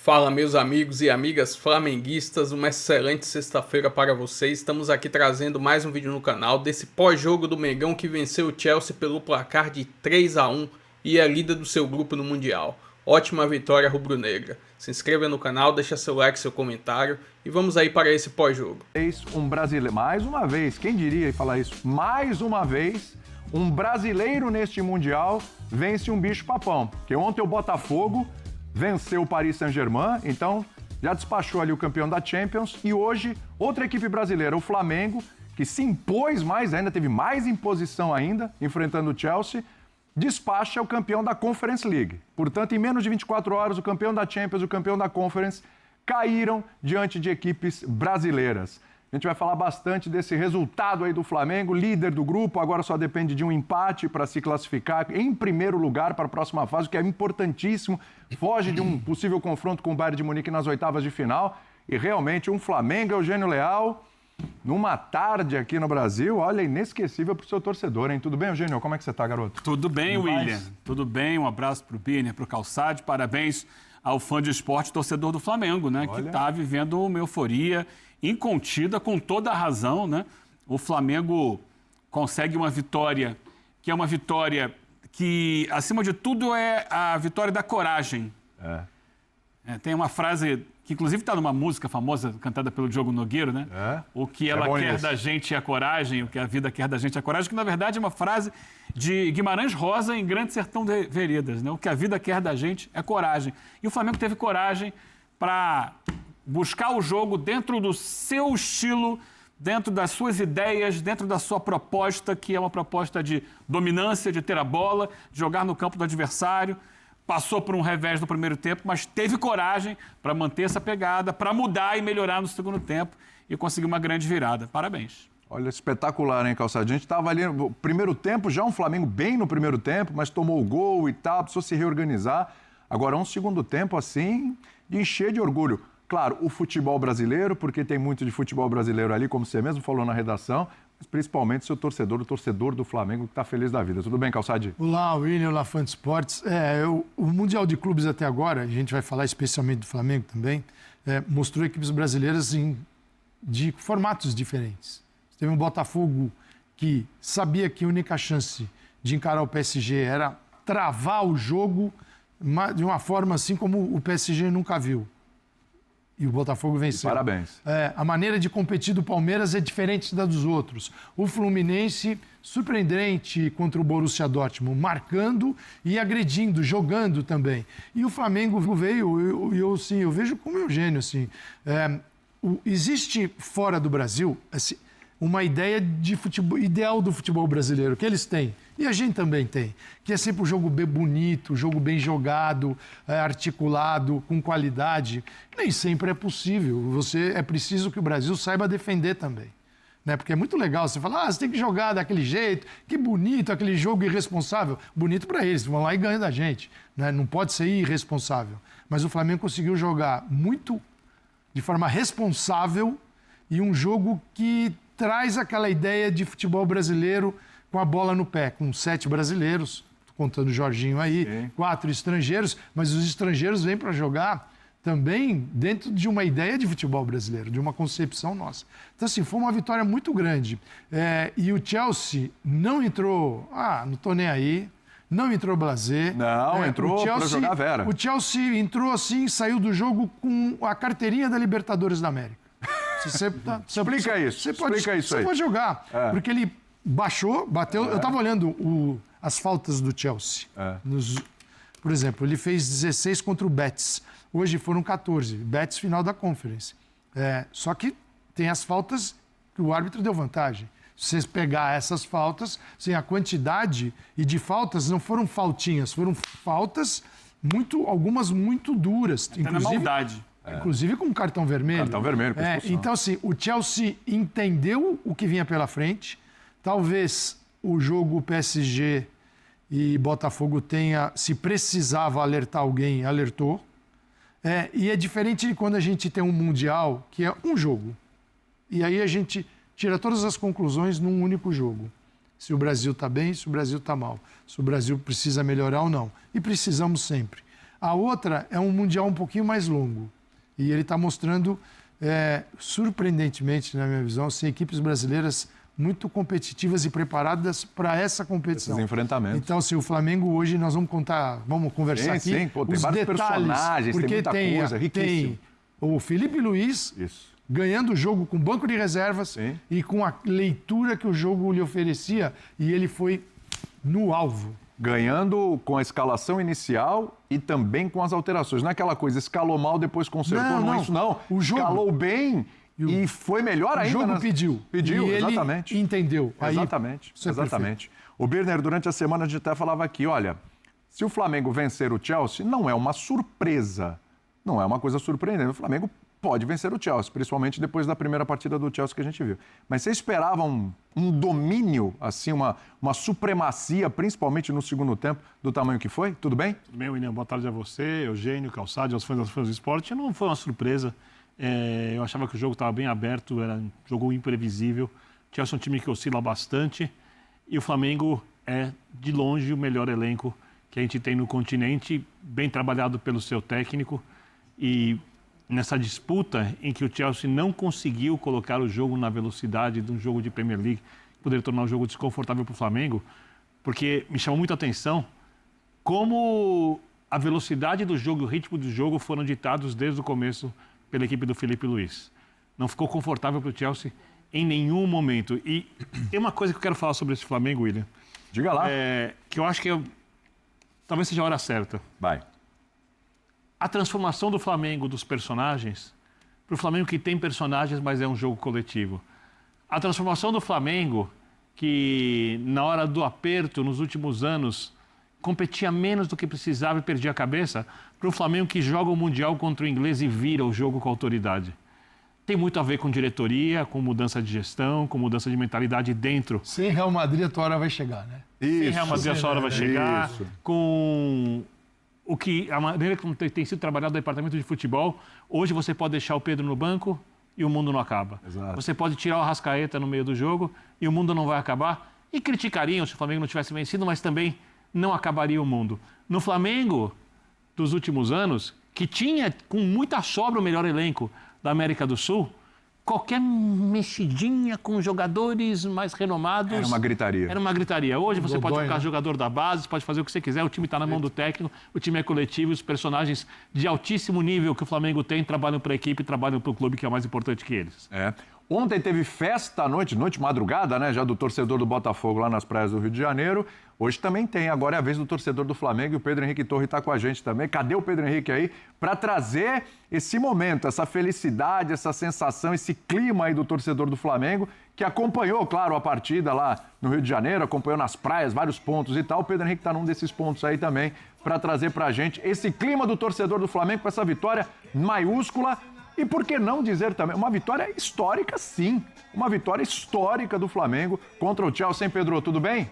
Fala, meus amigos e amigas flamenguistas, uma excelente sexta-feira para vocês. Estamos aqui trazendo mais um vídeo no canal desse pós-jogo do Mengão que venceu o Chelsea pelo placar de 3-1 e é líder do seu grupo no Mundial. Ótima vitória rubro-negra. Se inscreva no canal, deixa seu like, seu comentário e vamos aí para esse pós-jogo. Um brasileiro, mais uma vez, quem diria falar isso? Mais uma vez, um brasileiro neste Mundial vence um bicho-papão. Porque ontem o Botafogo venceu o Paris Saint-Germain, então já despachou ali o campeão da Champions. E hoje, outra equipe brasileira, o Flamengo, que se impôs mais ainda, teve mais imposição ainda, enfrentando o Chelsea, despacha o campeão da Conference League. Portanto, em menos de 24 horas, o campeão da Champions e o campeão da Conference caíram diante de equipes brasileiras. A gente vai falar bastante desse resultado aí do Flamengo, líder do grupo, agora só depende de um empate para se classificar em primeiro lugar para a próxima fase, o que é importantíssimo. Foge de um possível confronto com o Bayern de Munique nas oitavas de final. E realmente um Flamengo, Eugênio Leal, numa tarde aqui no Brasil, olha, inesquecível para o seu torcedor, hein? Tudo bem, Eugênio? Como é que você está, garoto? Tudo bem, William. Tudo bem, um abraço para o Birner, para o Calçade, parabéns ao fã de esporte torcedor do Flamengo, né? Olha, que está vivendo uma euforia incontida, com toda a razão, né? O Flamengo consegue uma vitória que é uma vitória que, acima de tudo, é a vitória da coragem. Tem uma frase que, inclusive, está numa música famosa cantada pelo Diogo Nogueiro, né? O que ela quer da gente é a coragem, o que a vida quer da gente é a coragem, que, na verdade, é uma frase de Guimarães Rosa em Grande Sertão de Veredas, né? O que a vida quer da gente é coragem. E o Flamengo teve coragem para buscar o jogo dentro do seu estilo, dentro das suas ideias, dentro da sua proposta, que é uma proposta de dominância, de ter a bola, de jogar no campo do adversário. Passou por um revés no primeiro tempo, mas teve coragem para manter essa pegada, para mudar e melhorar no segundo tempo e conseguir uma grande virada. Parabéns. Olha, espetacular, hein, Calçado? A gente estava ali no primeiro tempo, já um Flamengo bem no primeiro tempo, mas tomou o gol e tal, precisou se reorganizar. Agora, um segundo tempo, assim, de encher de orgulho. Claro, o futebol brasileiro, porque tem muito de futebol brasileiro ali, como você mesmo falou na redação, mas principalmente seu torcedor, o torcedor do Flamengo, que está feliz da vida. Tudo bem, Calçade? Olá, William, olá, fã de esportes. O Mundial de Clubes até agora, a gente vai falar especialmente do Flamengo também, mostrou equipes brasileiras de formatos diferentes. Teve um Botafogo que sabia que a única chance de encarar o PSG era travar o jogo de uma forma assim como o PSG nunca viu. E o Botafogo venceu. Parabéns. A maneira de competir do Palmeiras é diferente da dos outros. O Fluminense, surpreendente contra o Borussia Dortmund, marcando e agredindo, jogando também. E o Flamengo veio, eu vejo como Eugênio, assim. Existe fora do Brasil uma ideia de futebol, ideal do futebol brasileiro, que eles têm, e a gente também tem, que é sempre um jogo bem bonito, um jogo bem jogado, articulado, com qualidade. Nem sempre é possível. É preciso que o Brasil saiba defender também. Né? Porque é muito legal você falar, você tem que jogar daquele jeito, que bonito, aquele jogo irresponsável. Bonito para eles, vão lá e ganham da gente. Né? Não pode ser irresponsável. Mas o Flamengo conseguiu jogar de forma responsável e um jogo que traz aquela ideia de futebol brasileiro com a bola no pé, com 7 brasileiros, contando o Jorginho aí, sim, 4 estrangeiros, mas os estrangeiros vêm para jogar também dentro de uma ideia de futebol brasileiro, de uma concepção nossa. Então, assim, foi uma vitória muito grande. E o Chelsea não entrou, não estou nem aí, não entrou blasé. Não, entrou para jogar Vera. O Chelsea entrou assim, saiu do jogo com a carteirinha da Libertadores da América. Explica isso. Você pode jogar. Porque ele bateu. Eu estava olhando as faltas do Chelsea. Por exemplo, ele fez 16 contra o Betis. Hoje foram 14. Betis final da Conference. Só que tem as faltas que o árbitro deu vantagem. Se você pegar essas faltas, assim, a quantidade e de faltas não foram faltinhas, foram faltas algumas muito duras. Até na maldade. Inclusive com cartão vermelho. Cartão vermelho, com expulsão. Então, assim, o Chelsea entendeu o que vinha pela frente. Talvez o jogo PSG e Botafogo tenha, se precisava alertar alguém, alertou. E é diferente de quando a gente tem um Mundial, que é um jogo. E aí a gente tira todas as conclusões num único jogo. Se o Brasil está bem, se o Brasil está mal. Se o Brasil precisa melhorar ou não. E precisamos sempre. A outra é um Mundial um pouquinho mais longo. E ele está mostrando, surpreendentemente, na minha visão, ser equipes brasileiras muito competitivas e preparadas para essa competição. Esses enfrentamentos. Então, se o Flamengo hoje, nós vamos conversar aqui sim. Pô, tem os vários detalhes. personagens, Porque tem muita coisa, riquíssimo. tem o Felipe Luiz ganhando o jogo com banco de reservas e com a leitura que o jogo lhe oferecia, e ele foi no alvo. Ganhando com a escalação inicial e também com as alterações. Não é aquela coisa, escalou mal, depois consertou, não é isso não. O jogo... Escalou bem e foi melhor ainda. O jogo pediu. Pediu, e exatamente. Ele entendeu. Exatamente, exatamente. O Birner, durante a semana, a gente até falava aqui, olha, se o Flamengo vencer o Chelsea, não é uma surpresa, não é uma coisa surpreendente. O Flamengo pode vencer o Chelsea, principalmente depois da primeira partida do Chelsea que a gente viu. Mas você esperava um domínio, assim, uma supremacia, principalmente no segundo tempo, do tamanho que foi? Tudo bem? Tudo bem, William. Boa tarde a você, Eugênio, Calçade, aos fãs do esporte. Não foi uma surpresa. Eu achava que o jogo estava bem aberto, era um jogo imprevisível. O Chelsea é um time que oscila bastante. E o Flamengo é, de longe, o melhor elenco que a gente tem no continente, bem trabalhado pelo seu técnico. E nessa disputa em que o Chelsea não conseguiu colocar o jogo na velocidade de um jogo de Premier League, poderia tornar o jogo desconfortável para o Flamengo, porque me chamou muito a atenção como a velocidade do jogo e o ritmo do jogo foram ditados desde o começo pela equipe do Felipe Luiz. Não ficou confortável para o Chelsea em nenhum momento. E tem uma coisa que eu quero falar sobre esse Flamengo, William. Diga lá. Que eu acho que talvez seja a hora certa. Vai. A transformação do Flamengo, dos personagens, para o Flamengo que tem personagens, mas é um jogo coletivo. A transformação do Flamengo, que na hora do aperto, nos últimos anos, competia menos do que precisava e perdia a cabeça, para o Flamengo que joga o Mundial contra o inglês e vira o jogo com autoridade. Tem muito a ver com diretoria, com mudança de gestão, com mudança de mentalidade dentro. Sem Real Madrid, a tua hora vai chegar, né? Sem Real Madrid, a sua hora vai chegar. Isso. Com a maneira como tem sido trabalhado o departamento de futebol. Hoje você pode deixar o Pedro no banco e o mundo não acaba. Exato. Você pode tirar o Arrascaeta no meio do jogo e o mundo não vai acabar. E criticariam se o Flamengo não tivesse vencido, mas também não acabaria o mundo. No Flamengo dos últimos anos, que tinha com muita sobra o melhor elenco da América do Sul, qualquer mexidinha com jogadores mais renomados... Era uma gritaria. Era uma gritaria. Hoje você pode ficar jogador da base, pode fazer o que você quiser, o time está na mão do técnico, o time é coletivo, os personagens de altíssimo nível que o Flamengo tem trabalham para a equipe, trabalham para o clube que é mais importante que eles. Ontem teve festa à noite, madrugada, né, já do torcedor do Botafogo lá nas praias do Rio de Janeiro. Hoje também tem, agora é a vez do torcedor do Flamengo e o Pedro Henrique Torre está com a gente também. Cadê o Pedro Henrique aí? Para trazer esse momento, essa felicidade, essa sensação, esse clima aí do torcedor do Flamengo, que acompanhou, claro, a partida lá no Rio de Janeiro, acompanhou nas praias, vários pontos e tal. O Pedro Henrique está num desses pontos aí também para trazer para a gente esse clima do torcedor do Flamengo com essa vitória maiúscula. E por que não dizer também, uma vitória histórica, sim. Uma vitória histórica do Flamengo contra o Chelsea, hein, Pedro? Tudo bem?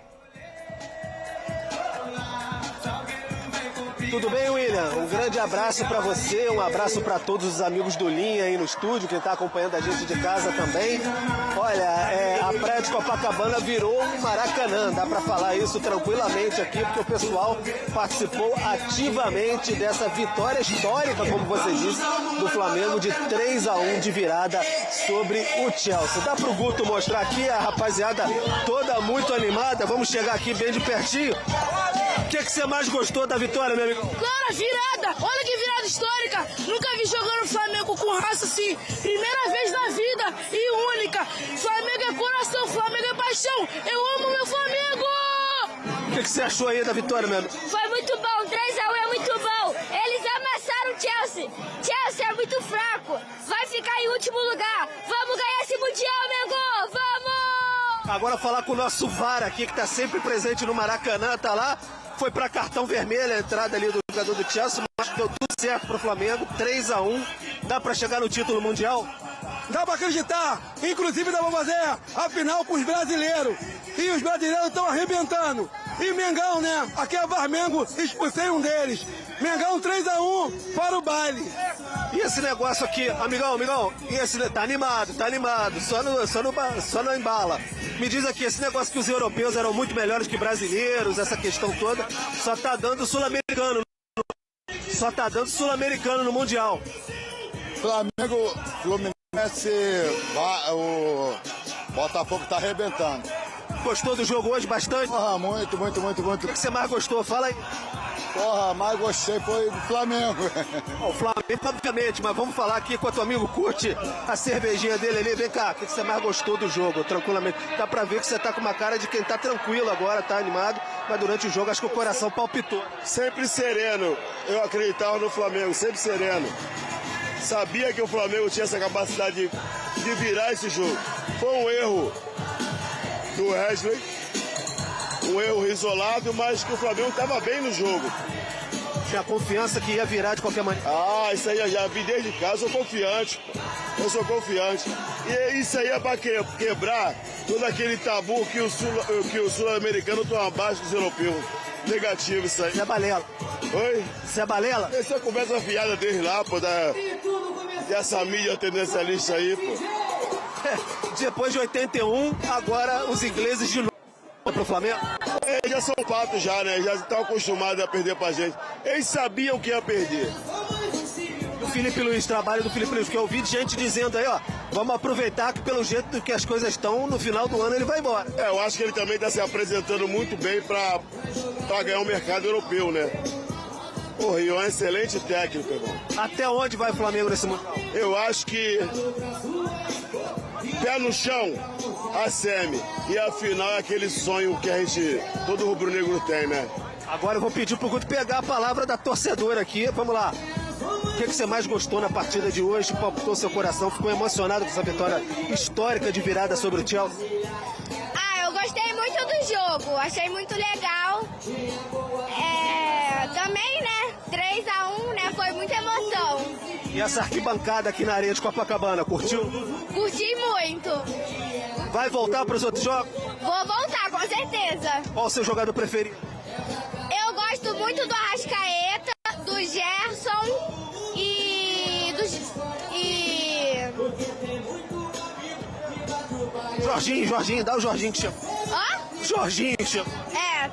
Tudo bem, William? Um grande abraço para você, um abraço para todos os amigos do Linha aí no estúdio, quem está acompanhando a gente de casa também. Olha, a praia de Copacabana virou um Maracanã, dá para falar isso tranquilamente aqui, porque o pessoal participou ativamente dessa vitória histórica, como você disse, do Flamengo de 3-1 de virada sobre o Chelsea. Dá pro Guto mostrar aqui, a rapaziada toda muito animada, vamos chegar aqui bem de pertinho. O que você mais gostou da vitória, meu amigo? Claro, a virada! Olha que virada histórica! Nunca vi jogando Flamengo com raça assim. Primeira vez na vida e única. Flamengo é coração, Flamengo é paixão. Eu amo meu Flamengo! O que você achou aí da vitória, meu amigo? Foi muito bom, 3-1 é muito bom. Eles amassaram o Chelsea. Chelsea é muito fraco. Vai ficar em último lugar. Vamos ganhar esse Mundial, Mengo! Vamos! Agora falar com o nosso VAR aqui, que tá sempre presente no Maracanã, tá lá. Foi para cartão vermelho a entrada ali do jogador do Chelsea, mas deu tudo certo pro Flamengo, 3-1. Dá para chegar no título mundial? Dá para acreditar, inclusive dá para fazer a final com os brasileiros. E os brasileiros estão arrebentando. E Mengão, né? Aqui é Varmengo, expulsei um deles. Mengão 3-1 para o baile. E esse negócio aqui, amigão, e esse, tá animado, só não embala. Me diz aqui, esse negócio que os europeus eram muito melhores que brasileiros, essa questão toda, só tá dando sul-americano. só tá dando sul-americano no Mundial. Flamengo, Fluminense, o Botafogo tá arrebentando. Gostou do jogo hoje bastante? Porra, muito. O que você mais gostou? Fala aí. Porra, mais gostei foi do Flamengo. O Flamengo, obviamente, mas vamos falar aqui com o teu amigo, curte a cervejinha dele ali. Vem cá, o que você mais gostou do jogo, tranquilamente? Dá pra ver que você tá com uma cara de quem tá tranquilo agora, tá animado, mas durante o jogo acho que o coração palpitou. Sempre sereno, eu acreditava no Flamengo, sempre sereno. Sabia que o Flamengo tinha essa capacidade de virar esse jogo. Foi um erro do Wesley, um erro isolado, mas que o Flamengo estava bem no jogo. Tinha confiança que ia virar de qualquer maneira. Ah, isso aí eu já vi desde casa, eu sou confiante. E isso aí é para quebrar todo aquele tabu que o sul-americano toma abaixo dos europeus. Negativo isso aí. Isso é balela. Oi? Isso é balela? Essa é a conversa fiada desde lá, pô, dessa mídia tendencialista aí, pô. Depois de 81, agora os ingleses de novo pro Flamengo. Eles já são fatos já, né? Já estão acostumados a perder pra gente. Eles sabiam que ia perder. O Felipe Luiz, trabalho do Felipe Luiz, que eu ouvi de gente dizendo aí, ó, vamos aproveitar que pelo jeito que as coisas estão, no final do ano ele vai embora. Eu acho que ele também está se apresentando muito bem para ganhar o mercado europeu, né? O Rio é um excelente técnico, irmão. Até onde vai o Flamengo nesse Mundial? Eu acho que pé no chão, a semi. E a final é aquele sonho que todo rubro-negro tem, né? Agora eu vou pedir pro Guto pegar a palavra da torcedora aqui. Vamos lá. O que você mais gostou na partida de hoje? Palpitou seu coração? Ficou emocionado com essa vitória histórica de virada sobre o Chelsea? Eu gostei muito do jogo. Achei muito legal. Também, né? 3-1, né? Foi muita emoção. E essa arquibancada aqui na areia de Copacabana, curtiu? Curti muito. Vai voltar para os outros jogos? Vou voltar, com certeza. Qual o seu jogador preferido? Eu gosto muito do Arrascaeta, do Gerson Jorginho, dá o Jorginho que chama. Hã? Jorginho que chama.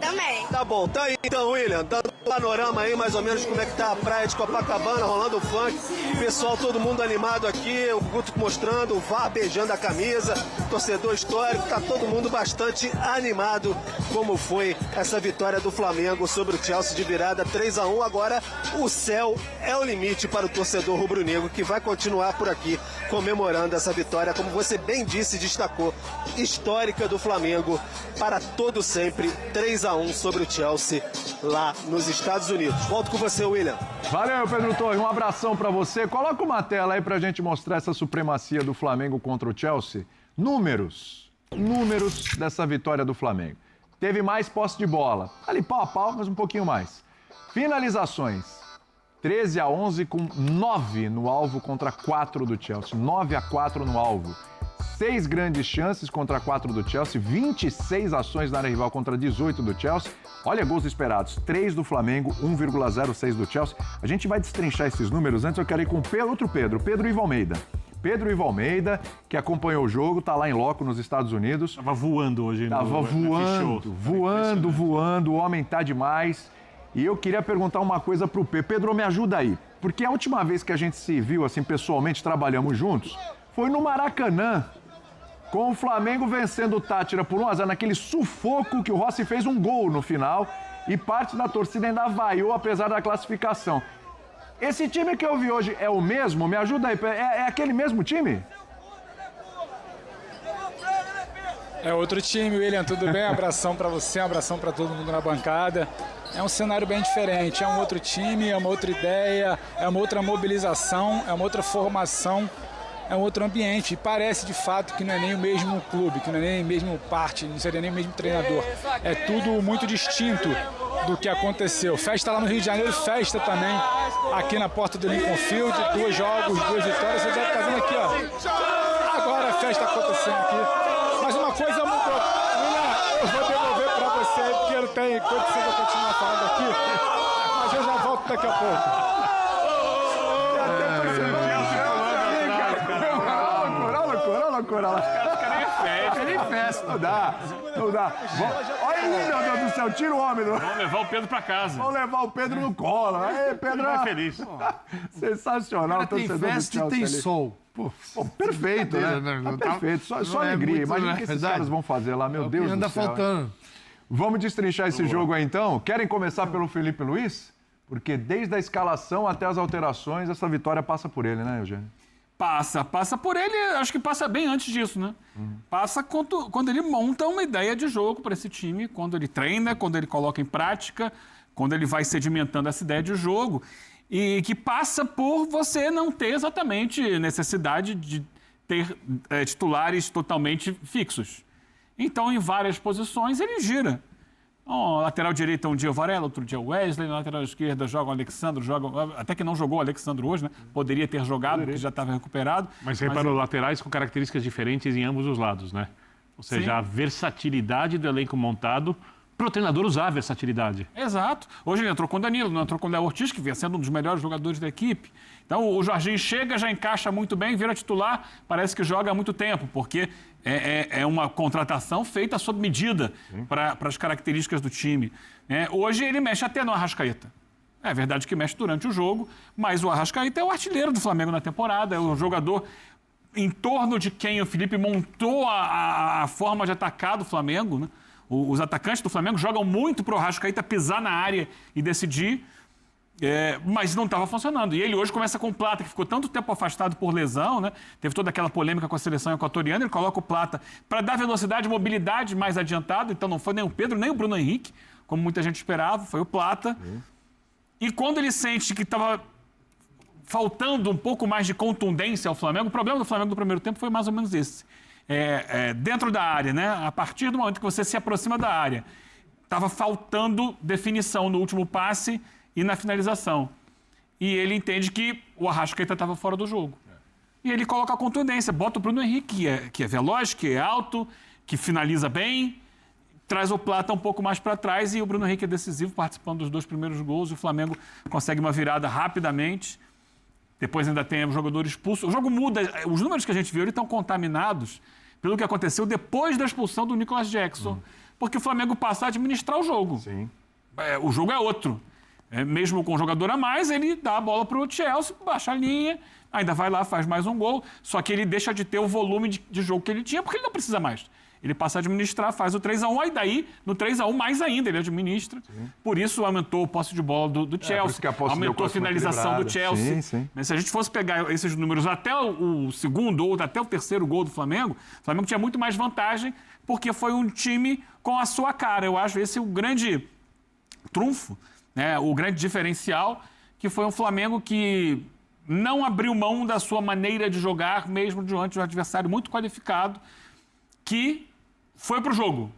Também. Tá bom, tá aí então, William, dando um panorama aí mais ou menos como é que tá a praia de Copacabana, rolando o funk, pessoal todo mundo animado aqui, o Guto mostrando, o VAR beijando a camisa, torcedor histórico, tá todo mundo bastante animado como foi essa vitória do Flamengo sobre o Chelsea de virada 3-1. Agora o céu é o limite para o torcedor rubro-negro que vai continuar por aqui comemorando essa vitória, como você bem disse e destacou, histórica do Flamengo para todo sempre, 3-1 sobre o Chelsea lá nos Estados Unidos. Volto com você, William. Valeu, Pedro Torres, um abração pra você. Coloca uma tela aí pra gente mostrar essa supremacia do Flamengo contra o Chelsea. Números dessa vitória do Flamengo. Teve mais posse de bola, ali pau a pau, mas um pouquinho mais. Finalizações, 13-11 com 9 no alvo contra 4 do Chelsea. 9-4 no alvo. 6 grandes chances contra 4 do Chelsea, 26 ações na área rival contra 18 do Chelsea. Olha, gols esperados, 3 do Flamengo, 1,06 do Chelsea. A gente vai destrinchar esses números. Antes eu quero ir com outro Pedro Ivo Almeida. Pedro Ivo Almeida, que acompanhou o jogo, tá lá em loco nos Estados Unidos. Tava voando hoje. Tava voando, o homem tá demais. E eu queria perguntar uma coisa pro Pedro, me ajuda aí. Porque a última vez que a gente se viu, assim, pessoalmente, trabalhamos juntos, foi no Maracanã, com o Flamengo vencendo o Tátira por 1-0, naquele sufoco que o Rossi fez um gol no final e parte da torcida ainda vaiou apesar da classificação. Esse time que eu vi hoje é o mesmo? Me ajuda aí, é aquele mesmo time? É outro time, William, tudo bem? Abração pra você, abração pra todo mundo na bancada. É um cenário bem diferente, é um outro time, é uma outra ideia, é uma outra mobilização, é uma outra formação. É um outro ambiente, e parece de fato que não é nem o mesmo clube, que não é nem o mesmo parte, não seria nem o mesmo treinador. É tudo muito distinto do que aconteceu. Festa lá no Rio de Janeiro, festa também aqui na porta do Lincoln Field, 2 jogos, 2 vitórias, você já está vendo aqui, ó. Agora a festa acontecendo aqui. Mas uma coisa mudou. William, eu vou devolver para você aí, porque não tem condição de eu continuar falando aqui, mas eu já volto daqui a pouco. Coral. festa. Ele festa. Não dá. Olha aí, meu Deus do céu, tira o homem. Vamos levar o Pedro pra casa. Vamos levar o Pedro no colo. Aí, Pedro. Vai feliz. Sensacional. Cara, tem festa e tem sol. Pô, perfeito, né? Perfeito. Só alegria. Imagina o que esses caras vão fazer lá, meu Deus do céu. Anda faltando. Vamos destrinchar esse jogo aí, então? Querem começar pelo Felipe Luiz? Porque desde a escalação até as alterações, essa vitória passa por ele, né, Eugênio? Passa por ele, acho que passa bem antes disso, né? Passa quando ele monta uma ideia de jogo para esse time, quando ele treina, quando ele coloca em prática, quando ele vai sedimentando essa ideia de jogo. E que passa por você não ter exatamente necessidade de ter titulares totalmente fixos. Então, em várias posições, ele gira. Lateral direito um dia o Varela, outro dia o Wesley. Na lateral esquerda joga o Alexandre, até que não jogou o Alexandre hoje, né? Poderia ter jogado, porque já estava recuperado. Mas reparou, laterais com características diferentes em ambos os lados, né? Ou seja, Sim. a versatilidade do elenco montado para o treinador usar a versatilidade. Exato. Hoje ele entrou com o Danilo, não entrou com o Léo Ortiz, que vinha sendo um dos melhores jogadores da equipe. Então o Jorginho chega, já encaixa muito bem, vira titular, parece que joga há muito tempo, porque é uma contratação feita sob medida para as características do time. Hoje ele mexe até no Arrascaeta. É verdade que mexe durante o jogo, mas o Arrascaeta é o artilheiro do Flamengo na temporada, é o jogador em torno de quem o Felipe montou a forma de atacar do Flamengo, né? Os atacantes do Flamengo jogam muito para o Arrascaeta pisar na área e decidir, mas não estava funcionando. E ele hoje começa com o Plata, que ficou tanto tempo afastado por lesão, né? Teve toda aquela polêmica com a seleção equatoriana, ele coloca o Plata para dar velocidade e mobilidade mais adiantado, então não foi nem o Pedro, nem o Bruno Henrique, como muita gente esperava, foi o Plata. E quando ele sente que estava faltando um pouco mais de contundência ao Flamengo, o problema do Flamengo do primeiro tempo foi mais ou menos esse. Dentro da área, né? A partir do momento que você se aproxima da área, estava faltando definição no último passe e na finalização. E ele entende que o Arrascaeta estava fora do jogo. E ele coloca a contundência, bota o Bruno Henrique, que é veloz, que é alto, que finaliza bem, traz o Plata um pouco mais para trás e o Bruno Henrique é decisivo, participando dos 2 primeiros gols. E o Flamengo consegue uma virada rapidamente. Depois ainda tem o jogador expulso. O jogo muda, os números que a gente viu estão contaminados pelo que aconteceu depois da expulsão do Nicolas Jackson. Porque o Flamengo passa a administrar o jogo. Sim. O jogo é outro. Mesmo com um jogador a mais, ele dá a bola para o Chelsea, baixa a linha, ainda vai lá, faz mais um gol. Só que ele deixa de ter o volume de jogo que ele tinha, porque ele não precisa mais. Ele passa a administrar, faz o 3-1, aí daí, no 3-1, mais ainda, ele administra. Sim. Por isso, aumentou o posse de bola do Chelsea, aumentou a finalização do Chelsea. Sim. Se a gente fosse pegar esses números até o segundo ou até o terceiro gol do Flamengo tinha muito mais vantagem, porque foi um time com a sua cara. Eu acho esse o grande trunfo, né? O grande diferencial, que foi um Flamengo que não abriu mão da sua maneira de jogar, mesmo diante de um adversário muito qualificado, que foi para o jogo,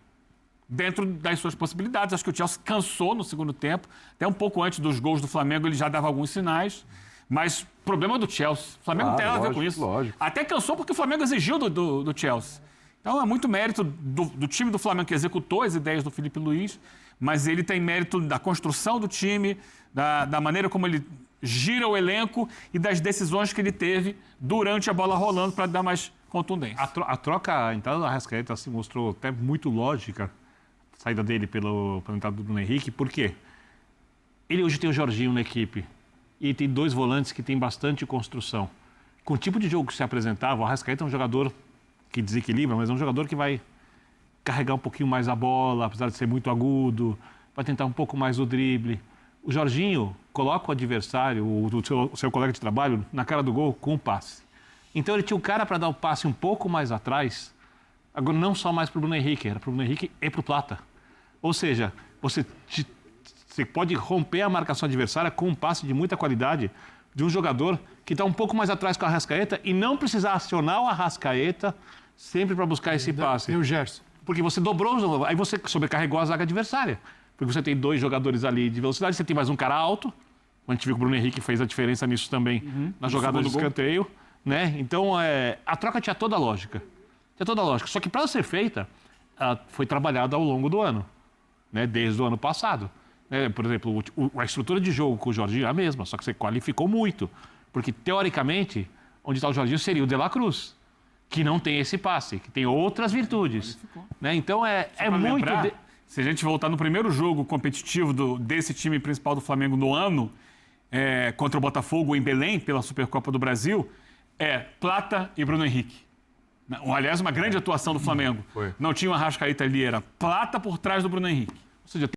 dentro das suas possibilidades. Acho que o Chelsea cansou no segundo tempo, até um pouco antes dos gols do Flamengo ele já dava alguns sinais, mas problema do Chelsea. O Flamengo não tem nada a ver com isso. Lógico. Até cansou porque o Flamengo exigiu do Chelsea. Então é muito mérito do time do Flamengo que executou as ideias do Felipe Luiz, mas ele tem mérito da construção do time, da maneira como ele gira o elenco e das decisões que ele teve durante a bola rolando para dar mais contundência. A troca, a entrada do Arrascaeta se mostrou até muito lógica, a saída dele pela entrada do Bruno Henrique. Por quê? Ele hoje tem o Jorginho na equipe e tem 2 volantes que têm bastante construção. Com o tipo de jogo que se apresentava, o Arrascaeta é um jogador que desequilibra, mas é um jogador que vai carregar um pouquinho mais a bola, apesar de ser muito agudo, vai tentar um pouco mais o drible. O Jorginho coloca o adversário, o seu colega de trabalho, na cara do gol com um passe. Então ele tinha o cara para dar o passe um pouco mais atrás, agora não só mais para o Bruno Henrique, era para o Bruno Henrique e para o Plata. Ou seja, você pode romper a marcação adversária com um passe de muita qualidade de um jogador que está um pouco mais atrás com o Arrascaeta e não precisar acionar o Arrascaeta sempre para buscar esse passe. E o Gerson? Porque você dobrou, aí você sobrecarregou a zaga adversária. Porque você tem 2 jogadores ali de velocidade, você tem mais um cara alto. A gente viu que o Bruno Henrique fez a diferença nisso também, na jogada de escanteio. Né? Então, a troca tinha toda a lógica. Só que para ser feita, ela foi trabalhada ao longo do ano, né? Desde o ano passado. Por exemplo, a estrutura de jogo com o Jorginho é a mesma, só que você qualificou muito. Porque, teoricamente, onde está o Jorginho seria o De La Cruz. que não tem esse passe, que tem outras virtudes. Né? Então, é muito... Se a gente voltar no primeiro jogo competitivo desse time principal do Flamengo no ano, contra o Botafogo em Belém, pela Supercopa do Brasil, Plata e Bruno Henrique. Aliás, uma grande atuação do Flamengo. Não tinha o Arrascaeta ali, era Plata por trás do Bruno Henrique. Ou seja,